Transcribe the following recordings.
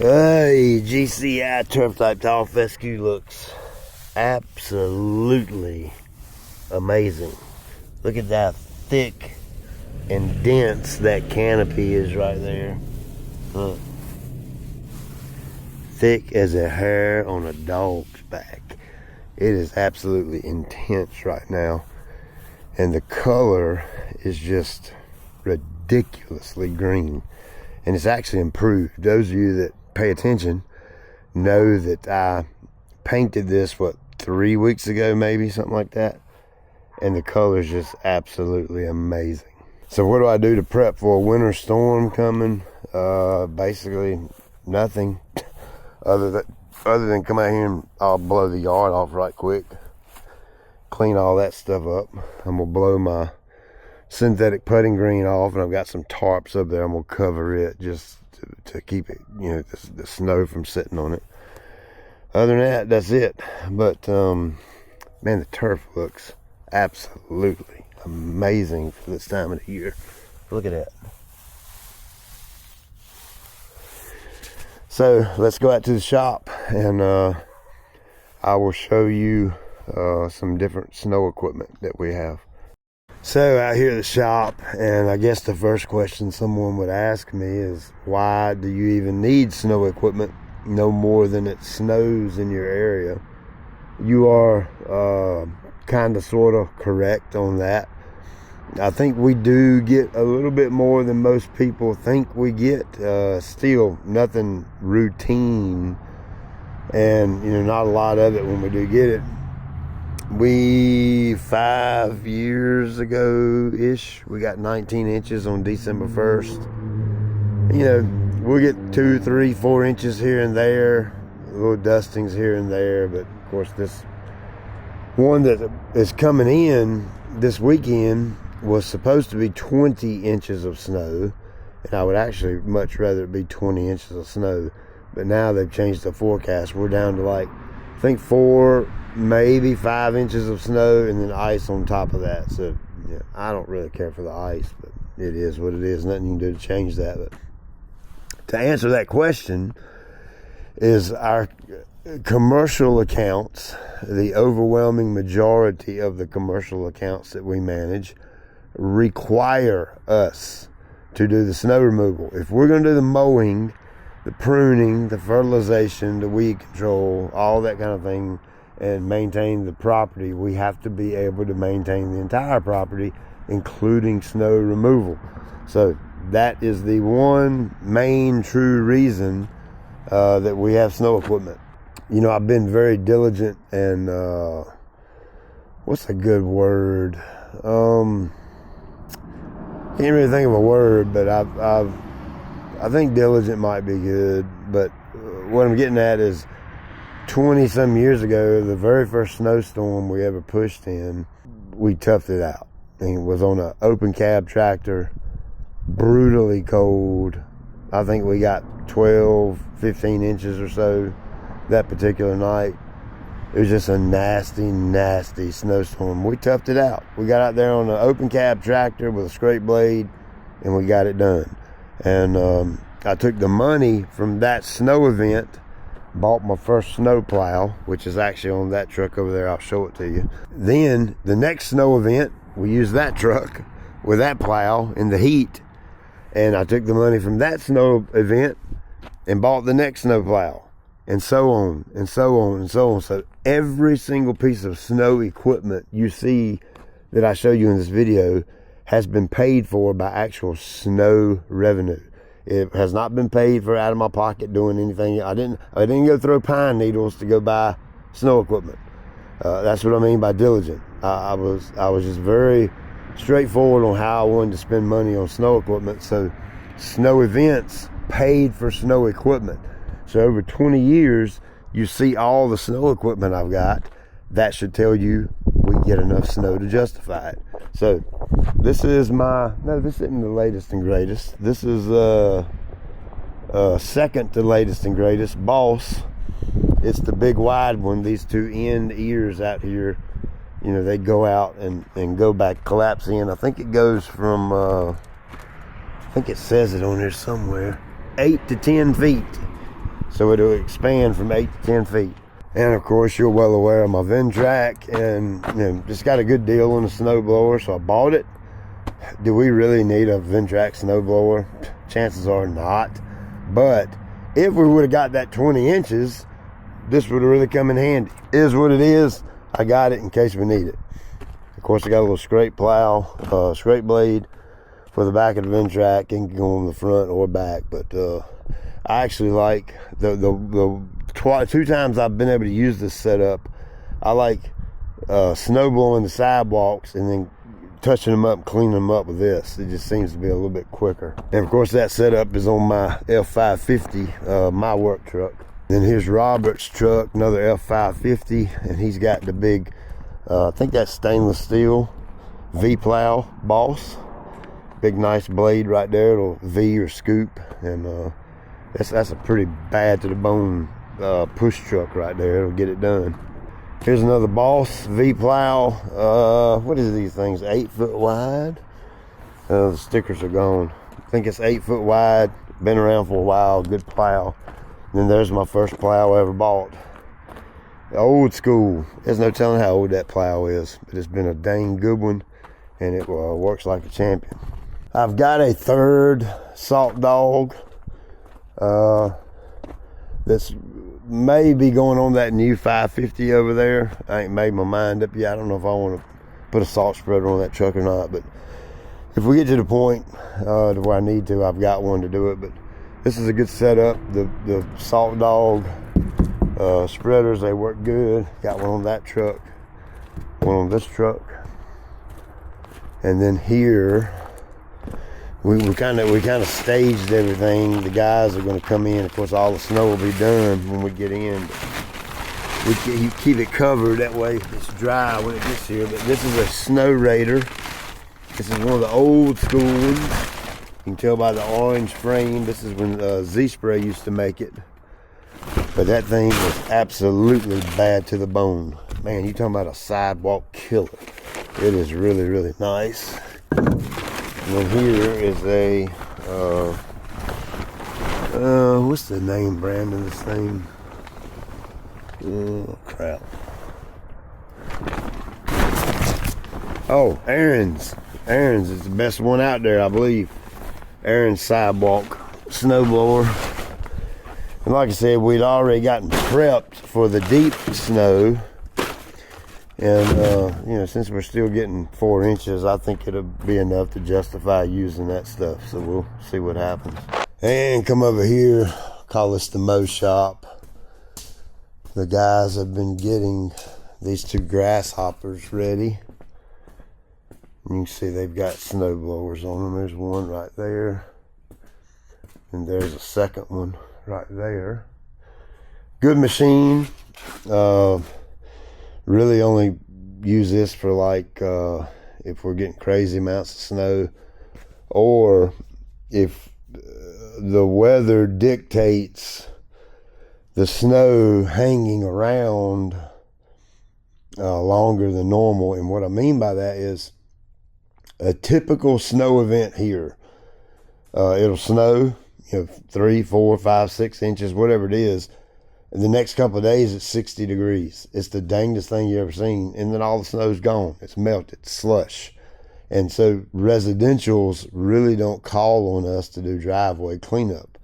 Hey, GCI turf type tall fescue looks absolutely amazing. Look at that thick and dense that canopy is right there. Look. Thick as a hair on a dog's back. It is absolutely intense right now. And the color is just ridiculously green. And it's actually improved. Those of you that pay attention know that I painted this, 3 weeks ago, maybe, something like that. And the color is just absolutely amazing. So what do I do to prep for a winter storm coming? Basically nothing other than come out here and I'll blow the yard off right quick, clean all that stuff up. I'm gonna blow my synthetic putting green off, and I've got some tarps up there. I'm gonna cover it just to keep it, the snow from sitting on it. Other than that, that's it. But man, the turf looks absolutely amazing for this time of the year. Look at that. So let's go out to the shop, and I will show you some different snow equipment that we have. So out here at the shop, and I guess the first question someone would ask me is, why do you even need snow equipment no more than it snows in your area? You are kind of sort of correct on that. I think we do get a little bit more than most people think we get. Still nothing routine, and not a lot of it when we do get it. 5 years ago-ish, we got 19 inches on December 1st. We'll get 2, 3, 4 inches here and there, little dustings here and there, but of course this one that is coming in this weekend was supposed to be 20 inches of snow, and I would actually much rather it be 20 inches of snow, but now they've changed the forecast. We're down to I think 4, maybe 5 inches of snow, and then ice on top of that. So I don't really care for the ice, but it is what it is. Nothing you can do to change that. But to answer that question, is our commercial accounts, the overwhelming majority of the commercial accounts that we manage, require us to do the snow removal. If we're going to do the mowing, the pruning, the fertilization, the weed control, all that kind of thing, and maintain the property, we have to be able to maintain the entire property, including snow removal. So that is the one main true reason that we have snow equipment. I've been very diligent, and what's a good word? Can't really think of a word, but I think diligent might be good. But what I'm getting at is 20-some years ago, the very first snowstorm we ever pushed in, we toughed it out. And it was on an open cab tractor, brutally cold. I think we got 12, 15 inches or so that particular night. It was just a nasty, nasty snowstorm. We toughed it out. We got out there on an open cab tractor with a scrape blade, and we got it done. And I took the money from that snow event, bought my first snow plow, which is actually on that truck over there. I'll show it to you. Then the next snow event, we used that truck with that plow in the heat, and I took the money from that snow event and bought the next snow plow, and so on and so on and so on. So every single piece of snow equipment you see that I show you in this video has been paid for by actual snow revenue. It has not been paid for out of my pocket doing anything. I didn't go throw pine needles to go buy snow equipment. That's what I mean by diligent. I was just very straightforward on how I wanted to spend money on snow equipment. So snow events paid for snow equipment. So over 20 years, you see all the snow equipment I've got. That should tell you we get enough snow to justify it. So this is this isn't the latest and greatest. This is second to latest and greatest, Boss. It's the big wide one. These two end ears out here, they go out and go back, collapse in. I think it goes from, I think it says it on there somewhere, 8 to 10 feet. so it'll expand from 8 to 10 feet. And of course, you're well aware of my Ventrac, and just got a good deal on the snowblower, so I bought it. Do we really need a Ventrac snowblower? Chances are not. But if we would have got that 20 inches, this would have really come in handy. Is what it is. I got it in case we need it. Of course, I got a little scrape plow, scrape blade for the back of the Ventrac, and can go on the front or back. But I actually like the 2 times I've been able to use this setup. I like snow blowing the sidewalks and then touching them up and cleaning them up with this. It just seems to be a little bit quicker. And of course, that setup is on my F550, my work truck. Then here's Robert's truck, another F550, and he's got the big, I think that's stainless steel V-plow boss. Big nice blade right there, little V or scoop, and that's a pretty bad to the bone push truck right there. It'll get it done. Here's another Boss V-plow. What is these things? 8 foot wide. The stickers are gone. I think it's 8 foot wide. Been around for a while. Good plow. And then there's my first plow I ever bought. Old school. There's no telling how old that plow is, but it's been a dang good one, and it works like a champion. I've got a third Salt Dog. That's maybe going on that new 550 over there. I ain't made my mind up yet. I don't know if I want to put a salt spreader on that truck or not, but if we get to the point to where I need to, I've got one to do it. But this is a good setup. The Salt Dog spreaders, they work good. Got one on that truck, one on this truck, and then here we kind of staged everything. The guys are going to come in. Of course, all the snow will be done when we get in. But you keep it covered, that way it's dry when it gets here. But this is a Snow Raider. This is one of the old school ones. You can tell by the orange frame. This is when Z-Spray used to make it. But that thing was absolutely bad to the bone. Man, you talking about a sidewalk killer. It is really, really nice. And then here is a, what's the name brand of this thing? Oh, crap. Oh, Aaron's. Aaron's is the best one out there, I believe. Aaron's sidewalk snowblower. And like I said, we'd already gotten prepped for the deep snow. And, since we're still getting 4 inches, I think it'll be enough to justify using that stuff. So we'll see what happens. And come over here, call this the mow shop. The guys have been getting these 2 Grasshoppers ready. You can see they've got snow blowers on them. There's one right there. And there's a second one right there. Good machine. Really only use this for like if we're getting crazy amounts of snow, or if the weather dictates the snow hanging around longer than normal. And what I mean by that is a typical snow event here. It'll snow, 3, 4, 5, 6 inches, whatever it is. And the next couple of days, it's 60 degrees. It's the dangest thing you ever seen. And then all the snow's gone. It's melted, slush. And so residentials really don't call on us to do driveway cleanup.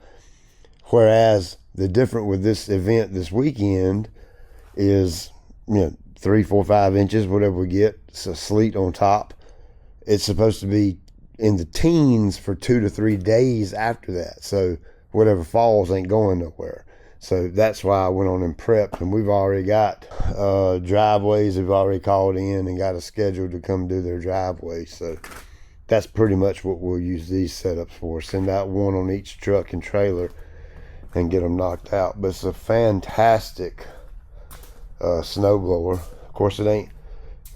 Whereas the difference with this event this weekend is, 3, 4, 5 inches, whatever we get. It's a sleet on top. It's supposed to be in the teens for 2 to 3 days after that. So whatever falls ain't going nowhere. So that's why I went on and prepped, and we've already got driveways we've already called in and got a schedule to come do their driveway. So that's pretty much what we'll use these setups for. Send out one on each truck and trailer and get them knocked out. But it's a fantastic snowblower. Of course, it ain't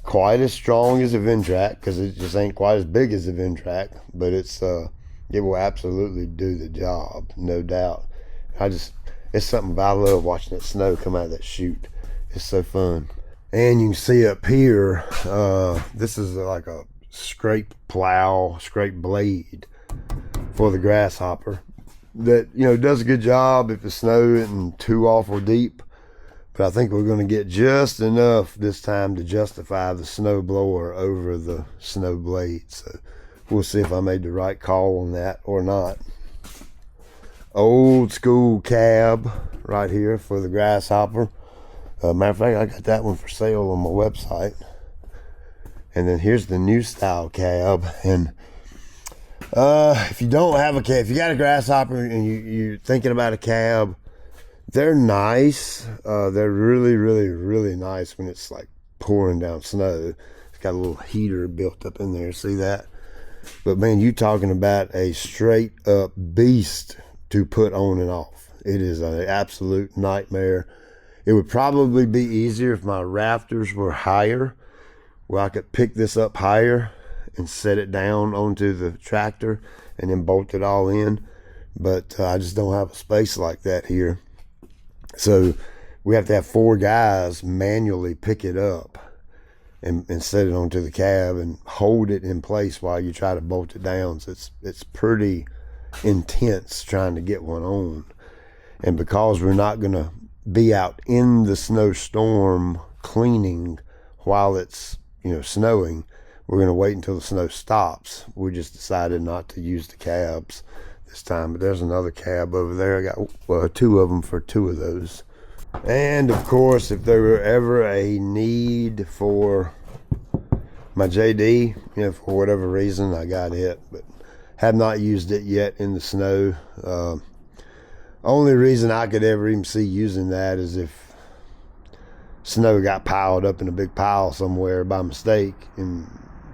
quite as strong as a Ventrac because it just ain't quite as big as a Ventrac, but it will absolutely do the job, no doubt. It's something I love watching that snow come out of that chute. It's so fun. And you can see up here, this is like a scrape blade for the Grasshopper. that, you know, does a good job if the snow isn't too awful deep. But I think we're going to get just enough this time to justify the snow blower over the snow blade. So we'll see if I made the right call on that or not. Old school cab right here for the Grasshopper. Matter of fact, I got that one for sale on my website. And then here's the new style cab. And if you don't have a cab, if you got a Grasshopper and you're thinking about a cab, they're nice. They're really, really, really nice when it's like pouring down snow. It's got a little heater built up in there. See that? But man, you talking about a straight up beast to put on and off. It is an absolute nightmare. It would probably be easier if my rafters were higher, where I could pick this up higher and set it down onto the tractor and then bolt it all in. But I just don't have a space like that here. So we have to have 4 guys manually pick it up and set it onto the cab and hold it in place while you try to bolt it down. So it's pretty intense trying to get one on. And because we're not going to be out in the snowstorm cleaning while it's, you know, snowing, we're going to wait until the snow stops. We just decided not to use the cabs this time. But there's another cab over there. I got 2 of them for 2 of those. And of course, if there were ever a need for my JD, you know, for whatever reason, I got it, but have not used it yet in the snow. Only reason I could ever even see using that is if snow got piled up in a big pile somewhere by mistake and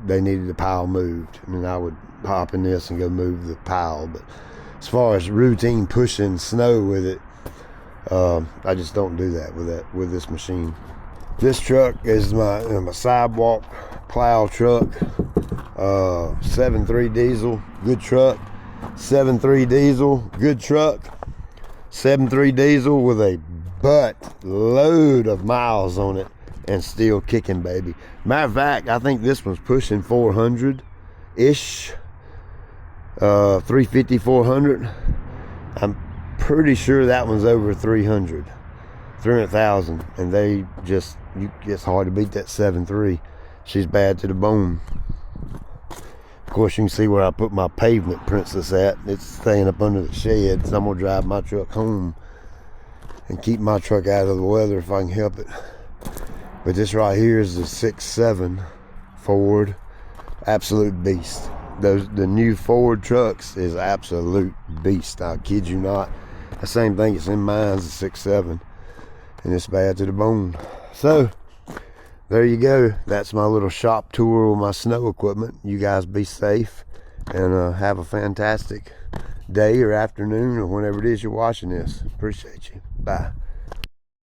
they needed the pile moved, and then I would hop in this and go move the pile. But as far as routine pushing snow with it, I just don't do that with this machine. This truck is my sidewalk plow truck. 7.3 diesel, good truck. 7.3 diesel, good truck. 7.3 diesel with a butt load of miles on it and still kicking, baby. Matter of fact, I think this one's pushing 400-ish. 350, 400. I'm pretty sure that one's over 300,000, and it's hard to beat that 7.3. She's bad to the bone. Of course, you can see where I put my pavement princess at. It's staying up under the shed, so I'm gonna drive my truck home and keep my truck out of the weather if I can help it. But this right here is the 6.7 Ford, absolute beast. The new Ford trucks is absolute beast. I kid you not. The same thing it's in mine's a 6.7, and it's bad to the bone. So there you go. That's my little shop tour with my snow equipment. You guys be safe and have a fantastic day or afternoon or whenever it is you're watching this. Appreciate you. Bye.